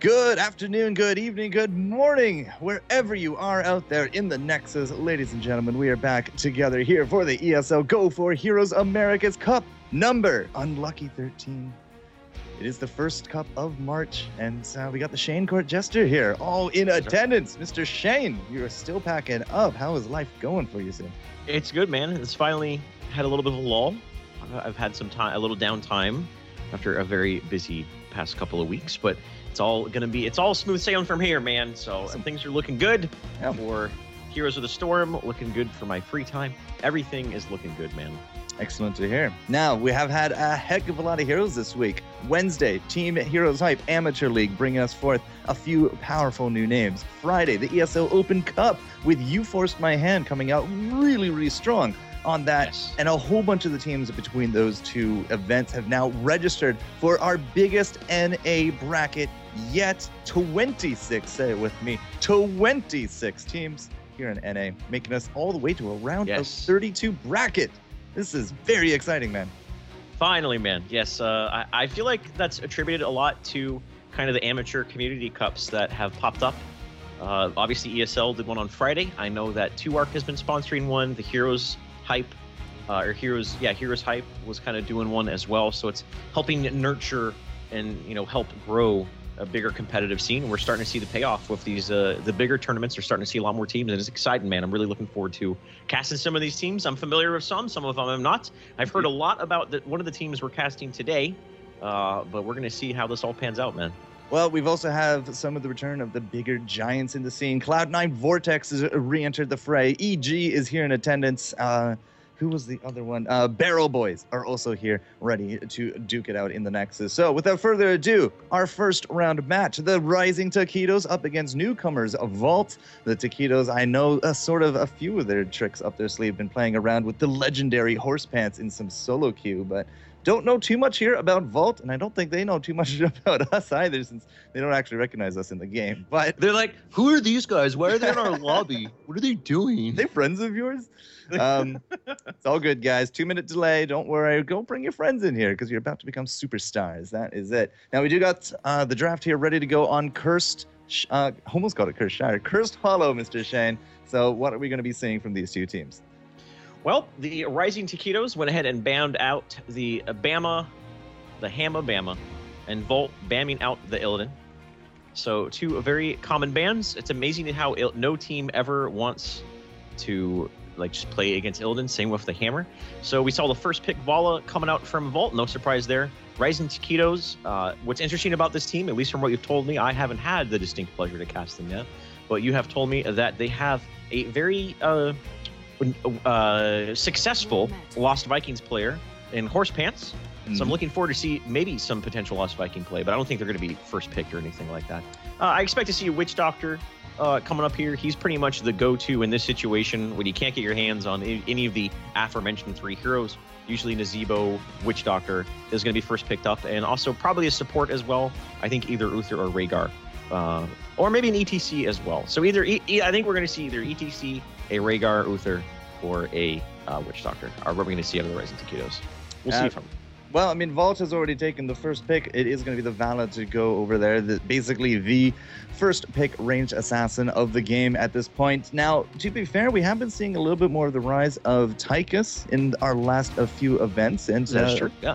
Good afternoon, good evening, good morning, wherever you are out there in the Nexus. Ladies and gentlemen, we are back together here for the ESL Go4Heroes Americas Cup, number unlucky 13. It is the first cup of March, and we got the FourCourtJester here, all in attendance. Mr. Shane, you're still packing up. How is life going for you, sir? It's good, man. It's finally had a little bit of a lull. I've had some time, a little downtime after a very busy past couple of weeks, but it's all smooth sailing from here, man. So things are looking good for Heroes of the Storm, looking good for my free time. Everything is looking good, man. Excellent to hear. Now, we have had a heck of a lot of heroes this week. Wednesday, Team Heroes Hype Amateur League bringing us forth a few powerful new names. Friday, the ESL Open Cup with You Forced My Hand coming out really, really strong on that. Yes. And a whole bunch of the teams between those two events have now registered for our biggest NA bracket yet. 26, say it with me, 26 teams here in NA, making us all the way to a round of 32 bracket. This is very exciting, man. Finally, man. Yes, I feel like that's attributed a lot to kind of the amateur community cups that have popped up. Obviously, ESL did one on Friday. I know that 2ARC has been sponsoring one. The Heroes Hype, Heroes Hype was kind of doing one as well. So it's helping nurture and help grow a bigger competitive scene. We're starting to see the payoff with these the bigger tournaments. Are starting to see a lot more teams, and it's exciting, man. I'm really looking forward to casting some of these teams. I'm familiar with some of them I'm not. I've heard a lot about one of the teams we're casting today, but we're going to see how this all pans out, man. Well, we've also have some of the return of the bigger giants in the scene. Cloud9 Vortex has re-entered the fray. EG is here in attendance. Who was the other one? Barrel Boys are also here, ready to duke it out in the Nexus. So, without further ado, our first round match, the Rising Taquitos up against newcomers Vault. The Taquitos, I know sort of a few of their tricks up their sleeve, been playing around with the legendary horse pants in some solo queue, but don't know too much here about Vault, and I don't think they know too much about us either, since they don't actually recognize us in the game. But they're like, who are these guys? Why are they in our lobby? What are they doing? Are they friends of yours? It's all good, guys. 2-minute delay. Don't worry. Go bring your friends in here because you're about to become superstars. That is it. Now, we do got the draft here ready to go on Cursed. Almost called it Cursed Shire. Cursed Hollow, Mr. Shane. So what are we going to be seeing from these two teams? Well, the Rising Taquitos went ahead and banned out the Bama, the Hamma Bama, and Volt bamming out the Illidan. So two very common bans. It's amazing how no team ever wants to just play against Illidan. Same with the Hammer. So we saw the first pick Vala coming out from Volt. No surprise there. Rising Taquitos. What's interesting about this team, at least from what you've told me, I haven't had the distinct pleasure to cast them yet, but you have told me that they have a very successful Lost Vikings player in Horse Pants. So I'm looking forward to see maybe some potential Lost Viking play, but I don't think they're going to be first picked or anything like that. I expect to see a Witch Doctor coming up here. He's pretty much the go-to in this situation when you can't get your hands on any of the aforementioned three heroes. Usually Nazebo, Witch Doctor is going to be first picked up, and also probably a support as well. I think either Uther or Rhaegar, or maybe an ETC as well. So either I think we're going to see either ETC, a Rhaegar, Uther, or a Witch Doctor. Are what we're going to see out of the Rising Taquitos. We'll see from. Well, I mean, Vault has already taken the first pick. It is going to be the Vala to go over there. Basically, the first pick ranged assassin of the game at this point. Now, to be fair, we have been seeing a little bit more of the rise of Taquitos in our last few events. And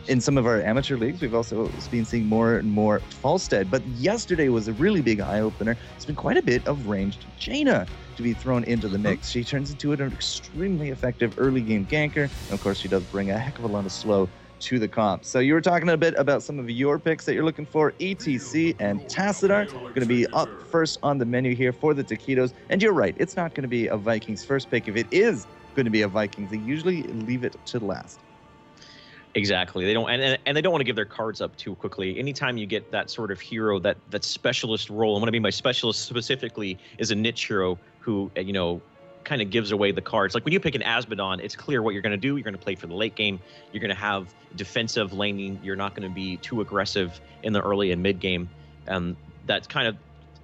in some of our amateur leagues, we've also been seeing more and more Falstead. But yesterday was a really big eye-opener. It's been quite a bit of ranged Jaina to be thrown into the mix. She turns into an extremely effective early game ganker. And of course, she does bring a heck of a lot of slow to the comp. So you were talking a bit about some of your picks that you're looking for. ETC and Tassadar are going to be up first on the menu here for the Taquitos. And you're right, it's not going to be a Vikings first pick. If it is going to be a Vikings, they usually leave it to last. Exactly. They don't, and they don't want to give their cards up too quickly. Anytime you get that sort of hero, that specialist role, and what I mean by specialist specifically is a niche hero who, kind of gives away the cards. Like when you pick an Asmodon, it's clear what you're going to do. You're going to play for the late game. You're going to have defensive laning. You're not going to be too aggressive in the early and mid game. And that's kind of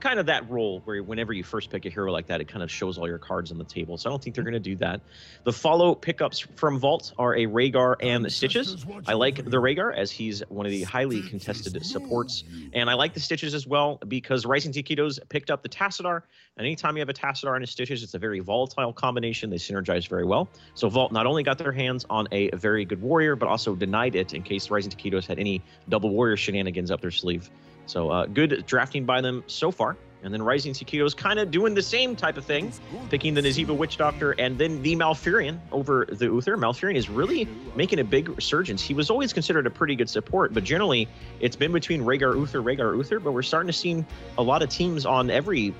kind of that role where whenever you first pick a hero like that, it kind of shows all your cards on the table. So I don't think they're going to do that. The follow pickups from Vault are a Rhaegar and Stitches. I like the Rhaegar as he's one of the highly contested supports. And I like the Stitches as well because Rising Taquitos picked up the Tassadar. And anytime you have a Tassadar and a Stitches, it's a very volatile combination. They synergize very well. So Vault not only got their hands on a very good warrior, but also denied it in case Rising Taquitos had any double warrior shenanigans up their sleeve. So good drafting by them so far. And then Rising Taquitos kind of doing the same type of thing, picking the Nazeebo Witch Doctor and then the Malfurion over the Uther. Malfurion is really making a big resurgence. He was always considered a pretty good support, but generally it's been between Rhaegar, Uther, but we're starting to see a lot of teams on every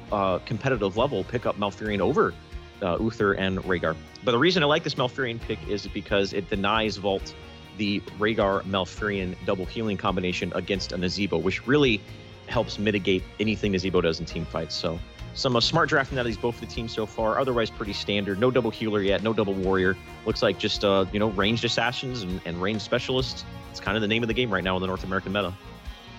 competitive level pick up Malfurion over Uther and Rhaegar. But the reason I like this Malfurion pick is because it denies Vault the Rhaegar-Malfurion double healing combination against a Nazeebo, which really helps mitigate anything Nazeebo does in team fights. So some smart drafting out of these both the teams so far. Otherwise pretty standard. No double healer yet, no double warrior. Looks like just ranged assassins and ranged specialists. It's kind of the name of the game right now in the North American meta.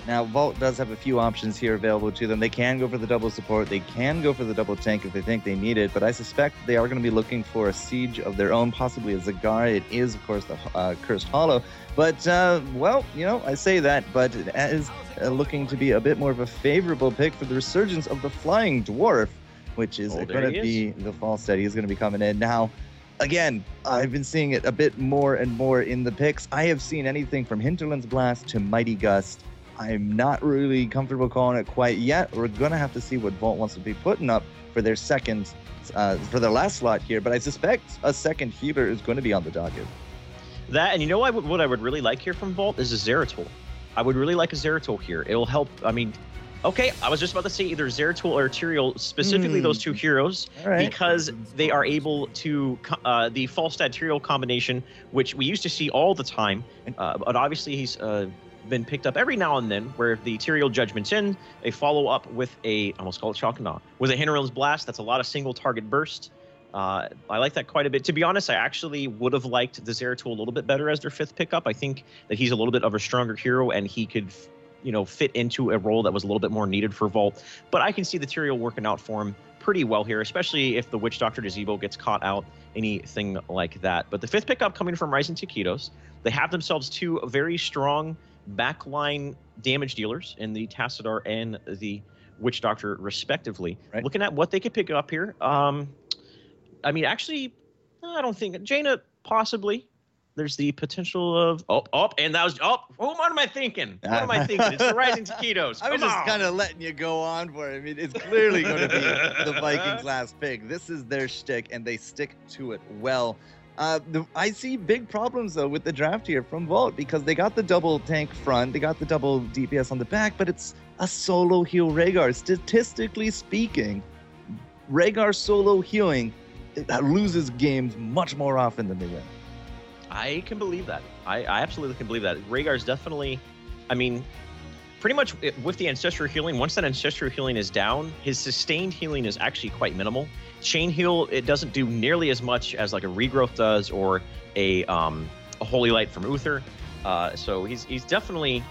Now, Vault does have a few options here available to them. They can go for the double support. They can go for the double tank if they think they need it. But I suspect they are going to be looking for a siege of their own, possibly a Zagar. It is, of course, the Cursed Hollow. But, I say that, but it is looking to be a bit more of a favorable pick for the resurgence of the Flying Dwarf, which is going to be the Falstad. He's going to be coming in. Now, again, I've been seeing it a bit more and more in the picks. I have seen anything from Hinterland's Blast to Mighty Gust. I'm not really comfortable calling it quite yet. We're going to have to see what Vault wants to be putting up for their for their last slot here. But I suspect a second healer is going to be on the docket. That, and what I would really like here from Vault is a Zeratul. I would really like a Zeratul here. It'll help. I mean, okay, I was just about to say either Zeratul or Tyrael, specifically those two heroes, because they are able to, the Falstad Tyrael combination, which we used to see all the time, but obviously he's been picked up every now and then, where the Tyrael Judgment's in, a follow-up with I almost call it Shock and Awe, with a Hinterland's Blast. That's a lot of single target burst. I like that quite a bit. To be honest, I actually would have liked the Zeratul a little bit better as their fifth pickup. I think that he's a little bit of a stronger hero, and he could fit into a role that was a little bit more needed for Vault. But I can see the Tyrael working out for him pretty well here, especially if the Witch Doctor Nazeebo gets caught out, anything like that. But the fifth pickup coming from Rising Taquitos, they have themselves two very strong backline damage dealers in the Tassadar and the Witch Doctor, respectively. Right. Looking at what they could pick up here, I mean, actually, I don't think Jaina possibly. There's the potential of and that was what am I thinking? What am I thinking? It's the Rising Taquitos. I was just kind of letting you go on for it. I mean, it's clearly going to be the Vikings' last pick. This is their shtick, and they stick to it well. I see big problems, though, with the draft here from Vault, because they got the double tank front, they got the double DPS on the back, but it's a solo heal Rhaegar. Statistically speaking, Rhaegar solo healing loses games much more often than they win. I can believe that. I absolutely can believe that. Rhaegar's definitely, I mean, pretty much with the Ancestral Healing, once that Ancestral Healing is down, his sustained healing is actually quite minimal. Chain Heal, it doesn't do nearly as much as like a Regrowth does or a Holy Light from Uther. So he's definitely,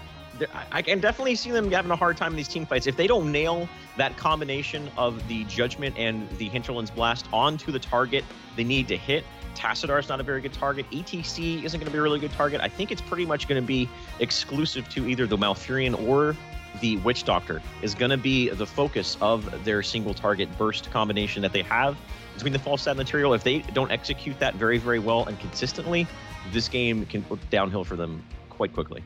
I can definitely see them having a hard time in these team fights. If they don't nail that combination of the Judgment and the Hinterland's Blast onto the target they need to hit, Tassadar is not a very good target. ETC isn't going to be a really good target. I think it's pretty much going to be exclusive to either the Malfurion or the Witch Doctor is going to be the focus of their single target burst combination that they have between the Falstad and the Tyrael. If they don't execute that very, very well and consistently, this game can go downhill for them quite quickly.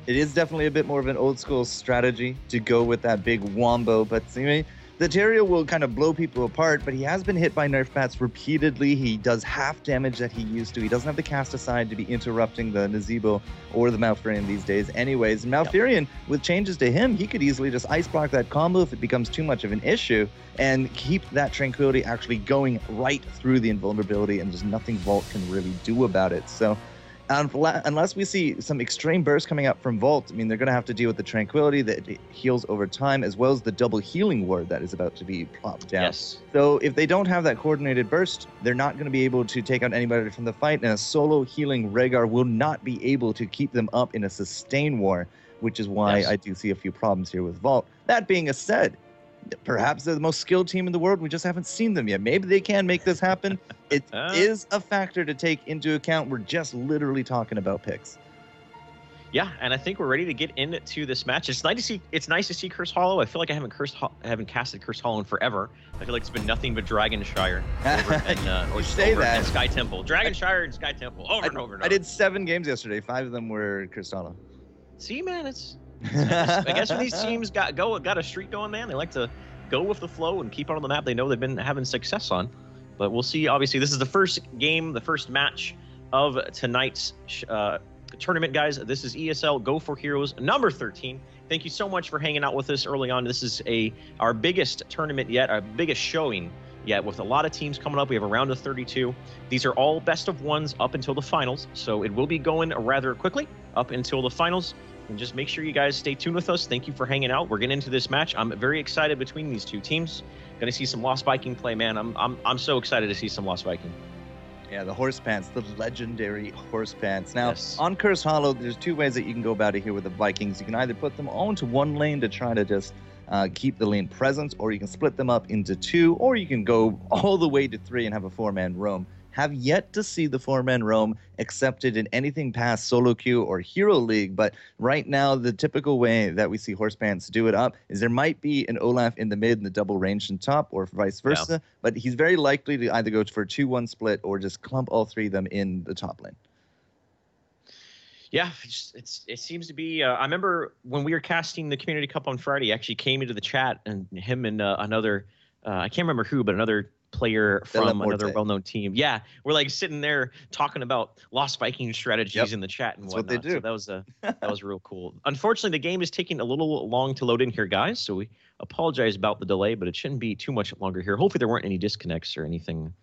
It is definitely a bit more of an old school strategy to go with that big wombo, but the Tyrael will kind of blow people apart, but he has been hit by nerf bats repeatedly. He does half damage that he used to. He doesn't have the cast aside to be interrupting the Nazeebo or the Malfurion these days anyways. Malfurion, with changes to him, he could easily just ice block that combo if it becomes too much of an issue and keep that Tranquility actually going right through the invulnerability, and there's nothing Vault can really do about it. So unless we see some extreme burst coming up from Vault, I mean, they're going to have to deal with the Tranquility that heals over time, as well as the double healing ward that is about to be plopped down. Yes. So if they don't have that coordinated burst, they're not going to be able to take out anybody from the fight, and a solo healing Rhaegar will not be able to keep them up in a sustain war, which is why I do see a few problems here with Vault. That being said, perhaps they're the most skilled team in the world. We just haven't seen them yet. Maybe they can make this happen. It is a factor to take into account. We're just literally talking about picks. Yeah, and I think we're ready to get into this match. It's nice to see Curse Hollow. I feel like I haven't casted Curse Hollow in forever. I feel like it's been nothing but Dragonshire and Sky Temple. Dragonshire and Sky Temple over and over and over. I did 7 games yesterday. 5 of them were Curse Hollow. See, man, I guess when these teams got a streak going, man, they like to go with the flow and keep it on the map they know they've been having success on. But we'll see. Obviously, this is the first game, the first match of tonight's tournament, guys. This is ESL Go4Heroes number 13. Thank you so much for hanging out with us early on. This is our biggest tournament yet, our biggest showing yet, with a lot of teams coming up. We have a round of 32. These are all best of ones up until the finals, so it will be going rather quickly up until the finals. And just make sure you guys stay tuned with us. Thank you for hanging out. We're getting into this match. I'm very excited between these two teams. Going to see some Lost Viking play, man. I'm so excited to see some Lost Viking. Yeah, the horse pants, the legendary horse pants. Now, on Curse Hollow, there's 2 ways that you can go about it here with the Vikings. You can either put them all into one lane to try to just keep the lane present, or you can split them up into 2, or you can go all the way to 3 and have a 4-man roam. Have yet to see the 4-man roam accepted in anything past solo queue or hero league, but right now the typical way that we see horse pants do it up is there might be an Olaf in the mid and the double range in top, or vice versa, but he's very likely to either go for a 2-1 split or just clump all 3 of them in the top lane. Yeah, it seems to be. I remember when we were casting the Community Cup on Friday, he actually came into the chat, and him and another, I can't remember who, but another player from another well-known team. Yeah, we're like sitting there talking about Lost Viking strategies in the chat and whatnot. That's what they do. So that was real cool. Unfortunately, the game is taking a little long to load in here, guys. So we apologize about the delay, but it shouldn't be too much longer here. Hopefully, there weren't any disconnects or anything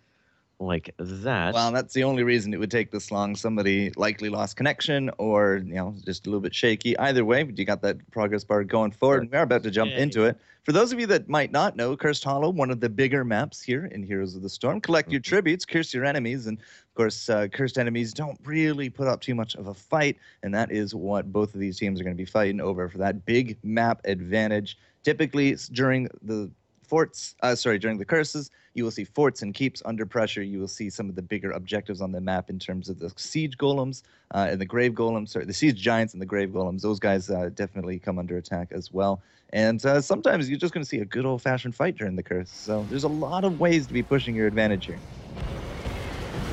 like that. Well, that's the only reason it would take this long. Somebody likely lost connection, or just a little bit shaky. Either way, you got that progress bar going forward, and we're about to jump into it. For those of you that might not know, Cursed Hollow, one of the bigger maps here in Heroes of the Storm. Collect your tributes, curse your enemies, and of course, cursed enemies don't really put up too much of a fight, and that is what both of these teams are going to be fighting over for that big map advantage. Typically, during the during the curses, you will see forts and keeps under pressure. You will see some of the bigger objectives on the map in terms of the siege golems and the grave golems, the siege giants and the grave golems. Those guys definitely come under attack as well. And sometimes you're just going to see a good old-fashioned fight during the curse. So there's a lot of ways to be pushing your advantage here.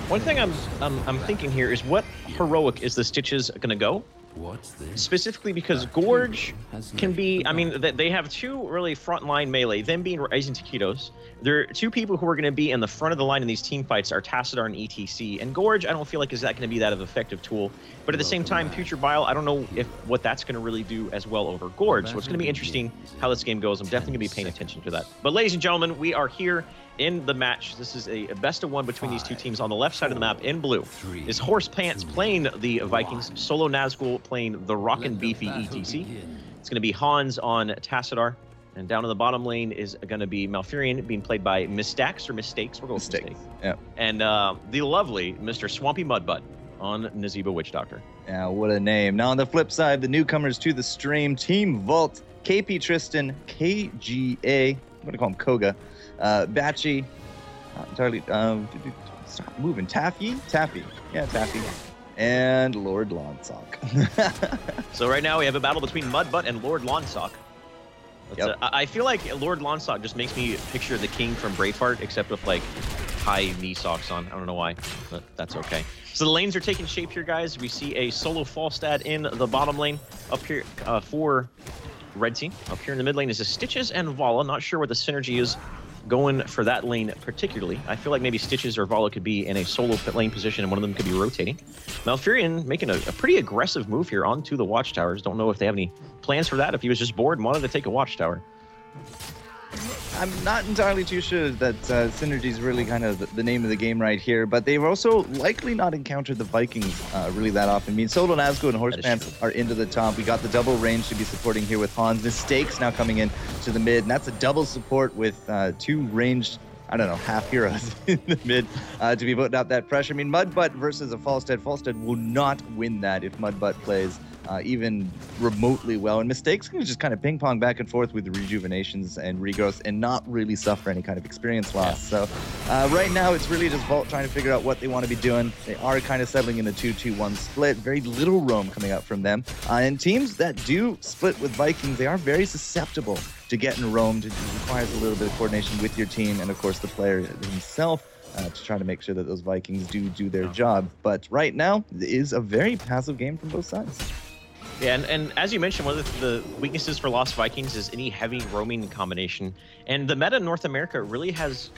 One thing I'm thinking here is, what heroic is the Stitches going to go? What's this? Specifically because Gorge can be, I mean, they have 2 really frontline melee, them being Rising Taquitos. There are 2 people who are going to be in the front of the line in these team fights are Tassadar and ETC. And Gorge, I don't feel like is that going to be that of an effective tool. But at the same time, Future Bile, I don't know what that's going to really do as well over Gorge. So it's going to be interesting how this game goes. I'm definitely going to be paying attention to that. But ladies and gentlemen, we are here in the match. This is a best of 1 between these 2 teams. On the left side of the map in blue is Horse Pants playing the Vikings, Solo Nazgul playing the Rockin' Beefy ETC. It's going to be Hans on Tassadar, and down in the bottom lane is going to be Malfurion being played by Mistakes. We're going with Mistakes. Yeah. And the lovely Mr. Swampy Mudbutt on Nazeeba Witch Doctor. Yeah, what a name. Now on the flip side, the newcomers to the stream, Team Vault, KP Tristan, KGA, I'm going to call him Koga, Batchy, not entirely, stop moving, Taffy, yeah, Taffy, and Lord Lawnsock. So right now we have a battle between Mudbutt and Lord Lawnsock. I feel like Lord Lawnsock just makes me picture the king from Braveheart, except with like high knee socks on. I don't know why, but that's okay. So the lanes are taking shape here, guys. We see a solo Falstad in the bottom lane up here for red team. Up here in the mid lane is a Stitches and Vala. Not sure what the synergy is going for that lane particularly. I feel like maybe Stitches or Vala could be in a solo lane position and one of them could be rotating. Malfurion making a pretty aggressive move here onto the watchtowers. Don't know if they have any plans for that, if he was just bored and wanted to take a watchtower. I'm not entirely too sure that synergy is really kind of the name of the game right here, but they've also likely not encountered the Vikings really that often. I mean, Solo Nazgul and Horsepants are into the top. We got the double range to be supporting here with Hans. Mistakes now coming in to the mid, and that's a double support with 2 ranged, I don't know, half heroes in the mid to be putting out that pressure. I mean, Mudbutt versus a Falstad. Falstad will not win that if Mudbutt plays even remotely well. And Mistakes can just kind of ping pong back and forth with rejuvenations and regrowths and not really suffer any kind of experience loss. So right now it's really just Vault trying to figure out what they want to be doing. They are kind of settling in a 2-2-1 split. Very little roam coming out from them. And teams that do split with Vikings, they are very susceptible to getting roamed. It requires a little bit of coordination with your team and, of course, the player himself to try to make sure that those Vikings do their job. But right now, it is a very passive game from both sides. Yeah, and as you mentioned, one of the weaknesses for Lost Vikings is any heavy roaming combination. And the meta in North America really has...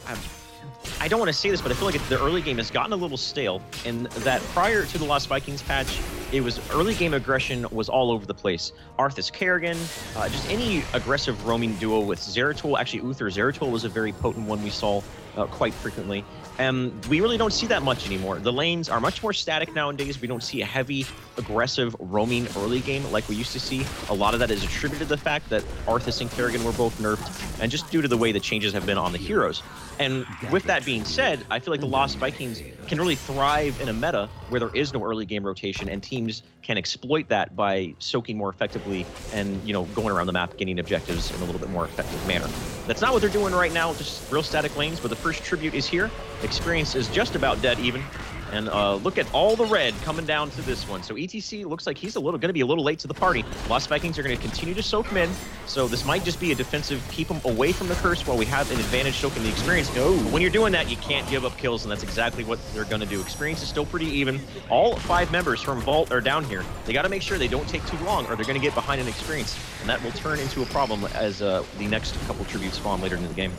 I don't want to say this, but I feel like the early game has gotten a little stale, and that prior to the Lost Vikings patch, it was early game aggression was all over the place. Arthas Kerrigan, just any aggressive roaming duo with Zeratul. Actually, Uther Zeratul was a very potent one we saw quite frequently. And we really don't see that much anymore. The lanes are much more static nowadays. We don't see a heavy, aggressive roaming early game like we used to see. A lot of that is attributed to the fact that Arthas and Kerrigan were both nerfed, and just due to the way the changes have been on the heroes. And with that being said, I feel like the Lost Vikings can really thrive in a meta where there is no early game rotation, and teams can exploit that by soaking more effectively and, you know, going around the map, getting objectives in a little bit more effective manner. That's not what they're doing right now, just real static lanes, but the first tribute is here. Experience is just about dead even. And look at all the red coming down to this one. So ETC looks like he's going to be a little late to the party. Lost Vikings are going to continue to soak him in. So this might just be a defensive, keep him away from the curse while we have an advantage soaking the experience. No, when you're doing that, you can't give up kills, and that's exactly what they're going to do. Experience is still pretty even. All 5 members from Vault are down here. They got to make sure they don't take too long, or they're going to get behind an experience, and that will turn into a problem as the next couple tributes spawn later in the game.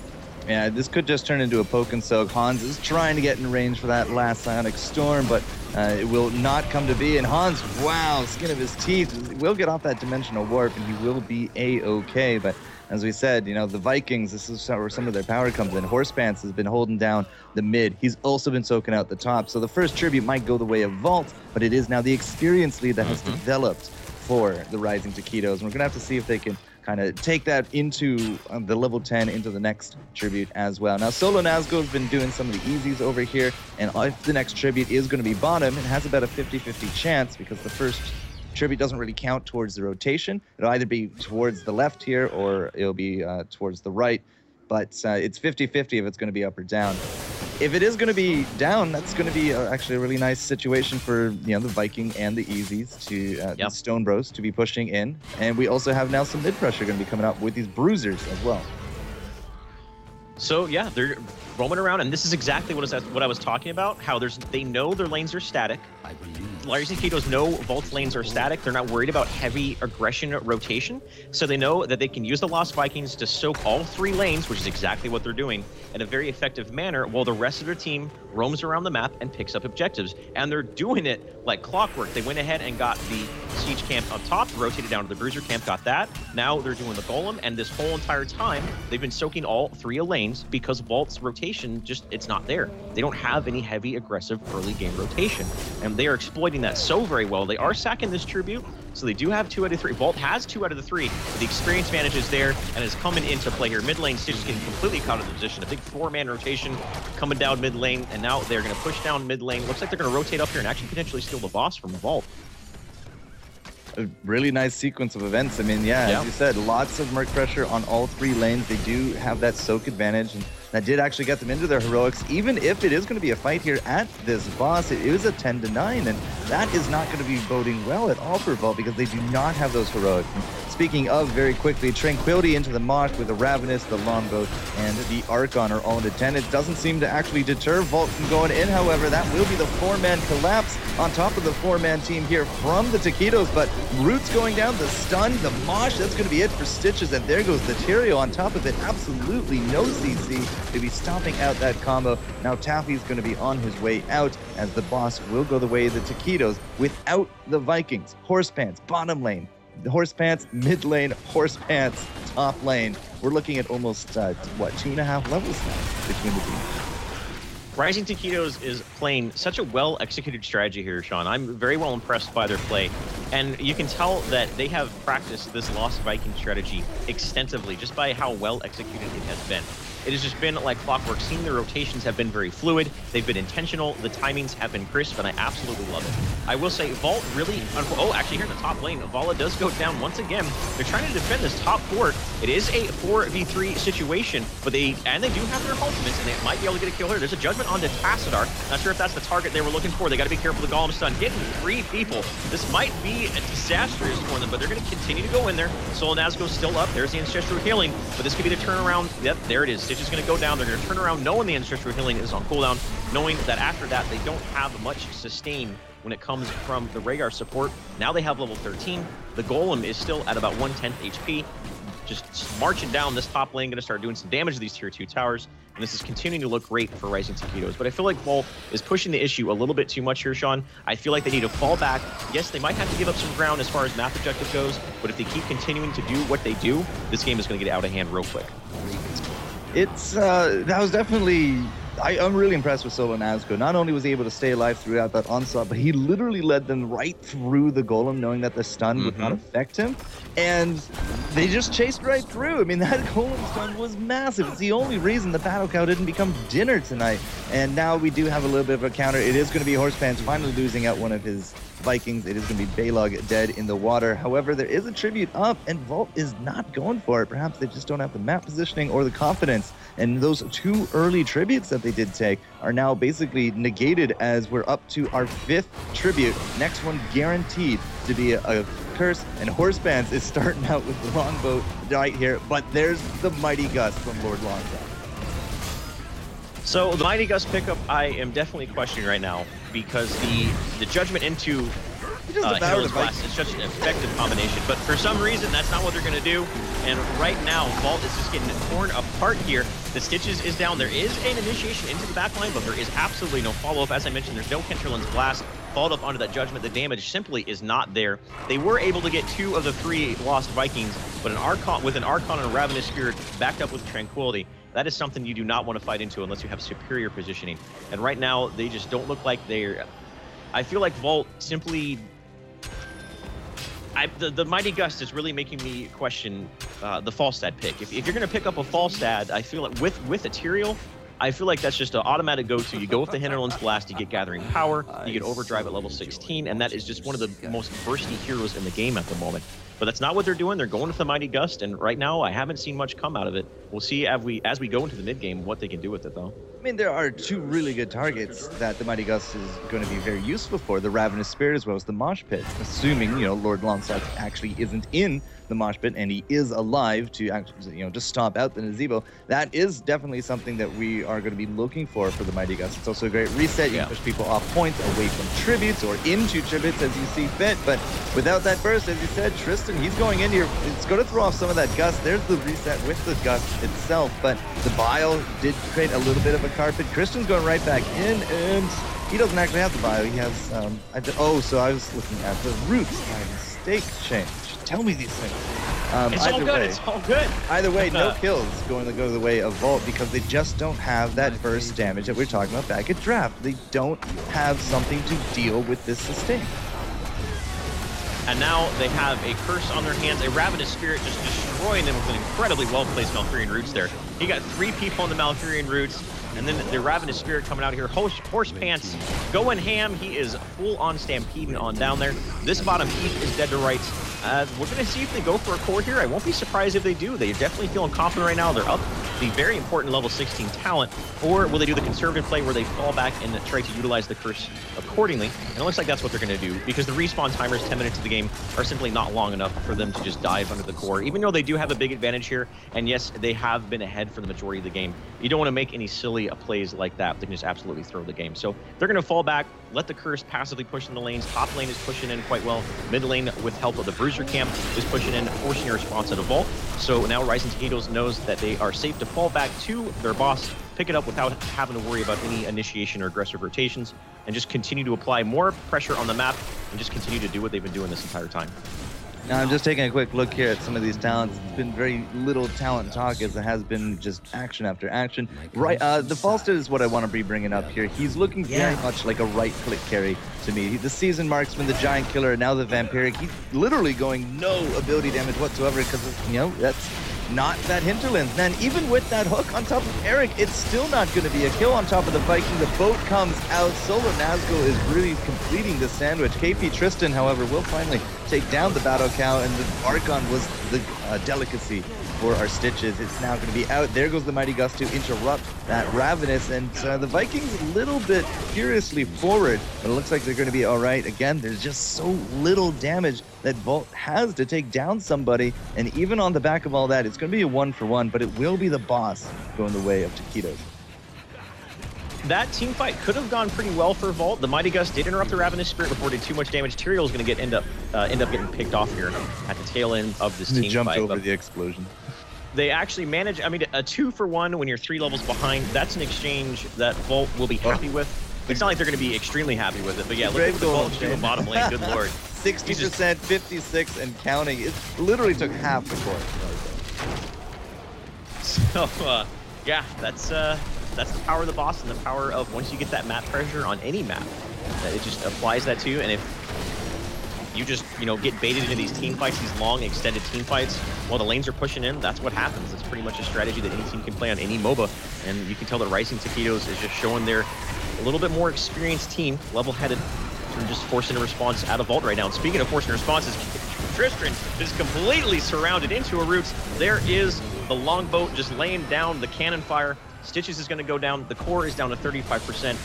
Yeah, this could just turn into a poke and soak. Hans is trying to get in range for that last Psionic Storm, but it will not come to be. And Hans, wow, skin of his teeth, will get off that Dimensional Warp, and he will be A-okay. But as we said, you know, the Vikings, this is where some of their power comes in. Horsepants has been holding down the mid. He's also been soaking out the top. So the first tribute might go the way of Vault, but it is now the experience lead that has developed for the Rising Taquitos. And we're going to have to see if they can kind of take that into the level 10 into the next tribute as well. Now, Solo Nazgul has been doing some of the easies over here, and if the next tribute is going to be bottom, it has about a 50-50 chance because the first tribute doesn't really count towards the rotation. It'll either be towards the left here or it'll be towards the right, but it's 50-50 if it's going to be up or down. If it is going to be down, that's going to be actually a really nice situation for, you know, the Viking and the Easies to the Stone Bros to be pushing in. And we also have now some mid pressure going to be coming up with these bruisers as well. So yeah, they're roaming around, and this is exactly what I was talking about. How they know their lanes are static. Rising Taquitos know Vault's lanes are static. They're not worried about heavy aggression rotation, so they know that they can use the Lost Vikings to soak all 3 lanes, which is exactly what they're doing, in a very effective manner, while the rest of their team roams around the map and picks up objectives. And they're doing it like clockwork. They went ahead and got the Siege camp up top, rotated down to the Bruiser camp, got that. Now they're doing the Golem, and this whole entire time, they've been soaking all 3 lanes because Vault's rotation it's not there. They don't have any heavy aggressive early game rotation, and they are exploiting that so very well. They are sacking this tribute, so they do have 2 out of 3. Vault has 2 out of the 3, but the experience advantage is there and is coming into play here. Mid lane, Stitch is getting completely caught in the position. A big 4-man rotation coming down mid lane, and now they're going to push down mid lane. Looks like they're going to rotate up here and actually potentially steal the boss from Vault. A really nice sequence of events. I mean, yeah, as you said, lots of merc pressure on all 3 lanes. They do have that soak advantage, and that did actually get them into their heroics. Even if it is going to be a fight here at this boss, it is a 10-9, and that is not going to be boding well at all for Vault because they do not have those heroics. And speaking of, very quickly, Tranquility into the Mosh with the Ravenous, the Longbow, and the Archon are all into 10. It doesn't seem to actually deter Vault from going in, however. That will be the 4-man collapse on top of the 4-man team here from the Taquitos, but Roots going down, the stun, the Mosh, that's going to be it for Stitches, and there goes the Tyrio on top of it. Absolutely no CC to be stomping out that combo. Now Taffy's going to be on his way out as the boss will go the way of the Taquitos without the Vikings. Horsepants, bottom lane. Horsepants, mid lane, Horsepants, top lane. We're looking at almost, 2.5 levels now between the teams. Rising Taquitos is playing such a well-executed strategy here, Sean. I'm very well impressed by their play. And you can tell that they have practiced this Lost Viking strategy extensively just by how well executed it has been. it has just been like clockwork. Seeing the rotations have been very fluid. They've been intentional. The timings have been crisp, and I absolutely love it. I will say, Vault really... Oh, actually, here in the top lane, Vala does go down once again. They're trying to defend this top fort. It is a 4v3 situation, but they do have their ultimates, and they might be able to get a kill here. There's a judgment onto Tassadar. Not sure if that's the target they were looking for. They got to be careful. The Golem stun hitting 3 people. This might be disastrous for them, but they're going to continue to go in there. Soul Nazgo's still up. There's the Ancestral Healing, but this could be the turnaround. Yep, there it is. Stitch is going to go down. They're going to turn around knowing the Ancestral Healing is on cooldown, knowing that after that they don't have much sustain when it comes from the Rhaegar support. Now they have level 13. The Golem is still at about 1/10 HP. Just marching down this top lane, going to start doing some damage to these tier 2 towers. And this is continuing to look great for Rising Taquitos. But I feel like Vault is pushing the issue a little bit too much here, Sean. I feel like they need to fall back. Yes, they might have to give up some ground as far as map objective goes, but if they keep continuing to do what they do, this game is going to get out of hand real quick. It's, that was definitely... I'm really impressed with Solo Nazgo. Not only was he able to stay alive throughout that onslaught, but he literally led them right through the Golem, knowing that the stun would not affect him. And they just chased right through. I mean, that Golem stun was massive. It's the only reason the Battle Cow didn't become dinner tonight. And now we do have a little bit of a counter. It is going to be Horsepants finally losing out one of his Vikings. It is going to be Balog dead in the water. However, there is a tribute up, and Vault is not going for it. Perhaps they just don't have the map positioning or the confidence. And those 2 early tributes that they did take are now basically negated as we're up to our 5th tribute. Next one guaranteed to be a curse, and Horsepants is starting out with the longbow right here, but there's the Mighty Gust from Lord Longbow. So the Mighty Gust pickup, I am definitely questioning right now because the judgment into Hero's Blast is such an effective combination, but for some reason that's not what they're going to do. And right now, Vault is just getting torn apart here. The Stitches is down. There is an initiation into the backline, but there is absolutely no follow-up. As I mentioned, there's no Kenterland's Blast. Followed up onto that judgment, the damage simply is not there. They were able to get 2 of the 3 lost Vikings, but with an Archon and a Ravenous Spirit backed up with Tranquility, that is something you do not want to fight into unless you have superior positioning. And right now, they just don't look like they're... I feel like Vault simply... The Mighty Gust is really making me question the Falstad pick. If you're going to pick up a Falstad, I feel like with Ethereal, I feel like that's just an automatic go-to. You go with the Hinterland's Blast, you get Gathering Power, you get Overdrive at level 16, and that is just one of the most bursty heroes in the game at the moment. But that's not what they're doing. They're going with the Mighty Gust, and right now I haven't seen much come out of it. We'll see as we go into the mid-game what they can do with it, though. I mean, there are 2 really good targets that the Mighty Gust is going to be very useful for. The Ravenous Spirit as well as the Mosh Pit. Assuming, Lord Longstaff actually isn't in the Mosh Pit and he is alive to actually, just stomp out the Nazebo. That is definitely something that we are going to be looking for the Mighty Gust. It's also a great reset. You can push people off points, away from tributes, or into tributes as you see fit. But without that burst, as you said, Tristan, he's going in here. It's going to throw off some of that Gust. There's the reset with the Gust itself. But the Bile did create a little bit of a carpet. Christian's going right back in, and he doesn't actually have the Bile. He has, so I was looking at the roots. My mistake changed. Tell me these things. It's all good. It's all good. Either way, no kills going to go the way of Vault because they just don't have that burst damage that we are talking about back at draft. They don't have something to deal with this sustain. And now they have a curse on their hands, a Ravenous Spirit just destroying them with an incredibly well-placed Malfurion Roots there. He got 3 people on the Malfurion Roots, and then the Ravenous Spirit coming out here. Horsepants going ham. He is full-on stampeding on down there. This bottom Heath is dead to rights. We're going to see if they go for a core here. I won't be surprised if they do. They're definitely feeling confident right now. They're up the very important level 16 talent. Or will they do the conservative play where they fall back and try to utilize the curse accordingly? And it looks like that's what they're going to do because the respawn timers 10 minutes of the game are simply not long enough for them to just dive under the core. Even though they do have a big advantage here, and yes, they have been ahead for the majority of the game, you don't want to make any silly plays like that. They can just absolutely throw the game. So they're going to fall back, let the curse passively push in the lanes. Top lane is pushing in quite well. Mid lane, with help of the Bruiser Camp, is pushing in, forcing a response at a Vault. So now Rising Taquitos knows that they are safe to fall back to their boss, pick it up without having to worry about any initiation or aggressive rotations, and just continue to apply more pressure on the map and just continue to do what they've been doing this entire time. Now, I'm just taking a quick look here at some of these talents. It's been very little talent talk as it has been just action after action. Right, the Falstad is what I want to be bringing up here. He's looking very much like a right-click carry to me. The Seasoned Marksman, the Giant Killer, and now the Vampiric. He's literally going no ability damage whatsoever because, that's not that hinterlands. Man, even with that hook on top of Eric, it's still not going to be a kill on top of the Viking. The boat comes out. Solo Nazgul is really completing the sandwich. KP Tristan, however, will finally take down the Battle Cow, and the Archon was the delicacy for our Stitches. It's now going to be out. There goes the Mighty Gust to interrupt that Ravenous, and the Vikings a little bit curiously forward, but it looks like they're going to be all right. Again, there's just so little damage that Vault has to take down somebody, and even on the back of all that, it's going to be a 1-for-1, but it will be the boss going the way of Taquitos. That team fight could have gone pretty well for Vault. The Mighty Gust did interrupt the Ravenous Spirit before it did too much damage. Tyrael is going to end up getting picked off here at the tail end of this team fight. Jumped over the explosion. They actually managed, I mean, a 2-for-1 when you're 3 levels behind, that's an exchange that Vault will be happy with. It's not like they're going to be extremely happy with it, but yeah, look at the Vault do in bottom lane, good lord. 60%, 56, and counting. It literally took half the court. So, yeah, that's the power of the boss and the power of once you get that map pressure on any map, that it just applies that to you. And if you just, get baited into these team fights, these long extended team fights, while the lanes are pushing in, that's what happens. It's pretty much a strategy that any team can play on any MOBA. And you can tell that Rising Taquitos is just showing they're a little bit more experienced team, level-headed, and just forcing a response out of Vault right now. And speaking of forcing responses, Tristan is completely surrounded into a roots. There is the longboat just laying down the cannon fire. Stitches is going to go down. The core is down to 35%.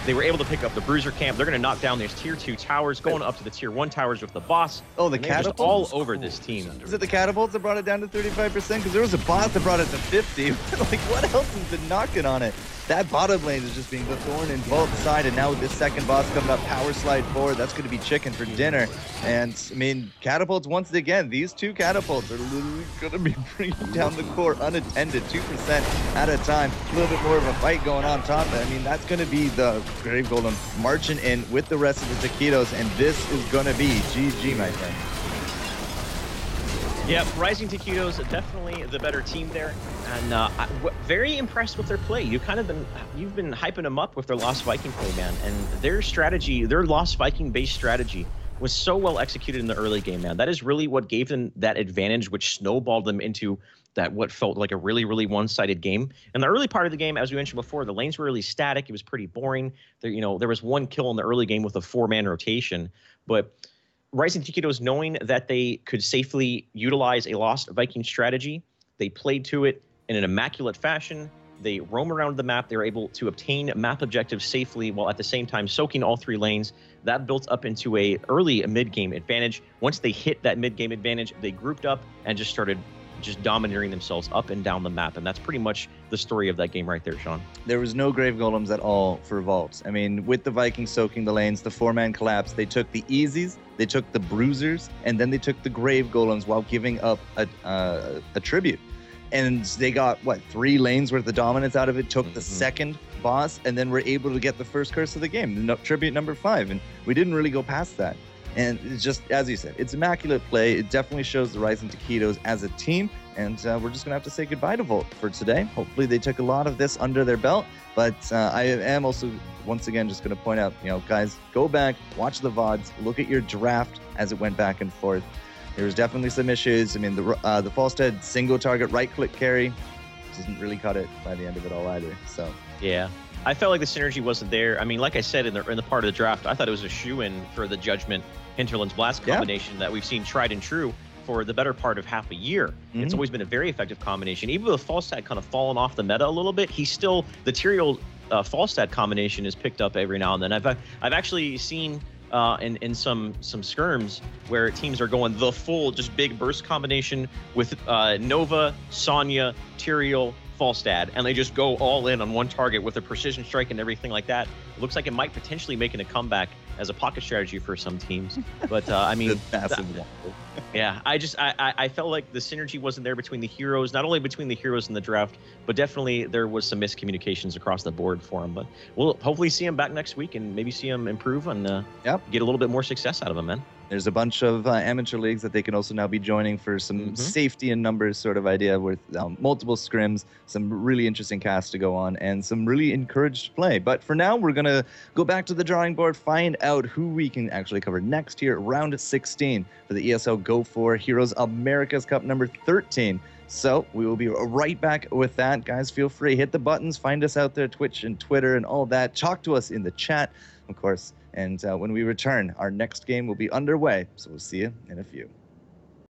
They were able to pick up the bruiser camp. They're going to knock down these tier 2 towers, going up to the tier 1 towers with the boss. Oh, the catapults? All over this team. Is it the catapults that brought it down to 35%? Because there was a boss that brought it to 50. Like, what else has been knocking on it? That bottom lane is just being the thorn in Vault's side, and now with this second boss coming up, power slide forward, that's going to be chicken for dinner. And, I mean, catapults, once again, these 2 catapults are literally going to be bringing down the core unattended, 2% at a time. A little bit more of a fight going on top of it. I mean, that's going to be the Grave Golem marching in with the rest of the Taquitos, and this is going to be GG, my friend. Yep, Rising Taquitos, definitely the better team there, and very impressed with their play. You've been hyping them up with their Lost Viking play, man, and their strategy, their Lost Viking based strategy, was so well executed in the early game, man. That is really what gave them that advantage, which snowballed them into that what felt like a really, really one-sided game. In the early part of the game, as we mentioned before, the lanes were really static. It was pretty boring. There was 1 kill in the early game with a 4-man rotation, but Rising Taquitos, knowing that they could safely utilize a Lost Viking strategy, they played to it in an immaculate fashion. They roam around the map. They were able to obtain map objectives safely while at the same time soaking all 3 lanes. That built up into a early mid-game advantage. Once they hit that mid-game advantage, they grouped up and just started domineering themselves up and down the map, and that's pretty much the story of that game right there, Sean. There was no Grave Golems at all for Vault. I mean, with the Vikings soaking the lanes, the 4-man collapse, they took the Easies, they took the Bruisers, and then they took the Grave Golems while giving up a tribute. And they got, 3 lanes worth of dominance out of it, took the second boss, and then were able to get the first curse of the game, tribute number 5, and we didn't really go past that. And it's just, as you said, it's immaculate play. It definitely shows the Rising Taquitos as a team. And we're just going to have to say goodbye to Vault for today. Hopefully they took a lot of this under their belt. But I am also, once again, just going to point out, guys, go back, watch the VODs, look at your draft as it went back and forth. There was definitely some issues. I mean, the Falstead single target right-click carry didn't really cut it by the end of it all either. So yeah. I felt like the synergy wasn't there. I mean, like I said in the part of the draft, I thought it was a shoe-in for the Judgment Hinterlands Blast combination that we've seen tried and true for the better part of half a year. It's always been a very effective combination. Even though Falstad kind of fallen off the meta a little bit, he's still, the Tyrael Falstad combination is picked up every now and then. I've actually seen in some skirms where teams are going the full just big burst combination with Nova, Sonya, Tyrael, Falstad, and they just go all in on one target with a precision strike and everything like that. It looks like it might potentially making a comeback as a pocket strategy for some teams. But I mean, yeah, I felt like the synergy wasn't there between the heroes, not only between the heroes in the draft, but definitely there was some miscommunications across the board for them. But we'll hopefully see him back next week and maybe see him improve and get a little bit more success out of him, man. There's a bunch of amateur leagues that they can also now be joining for some safety in numbers sort of idea with multiple scrims, some really interesting casts to go on, and some really encouraged play. But for now, we're going to go back to the drawing board, find out who we can actually cover next here, round 16 for the ESL Go4Heroes Americas Cup number 13. So we will be right back with that. Guys, feel free, hit the buttons, find us out there, Twitch and Twitter and all that. Talk to us in the chat, of course. And when we return, our next game will be underway. So we'll see you in a few.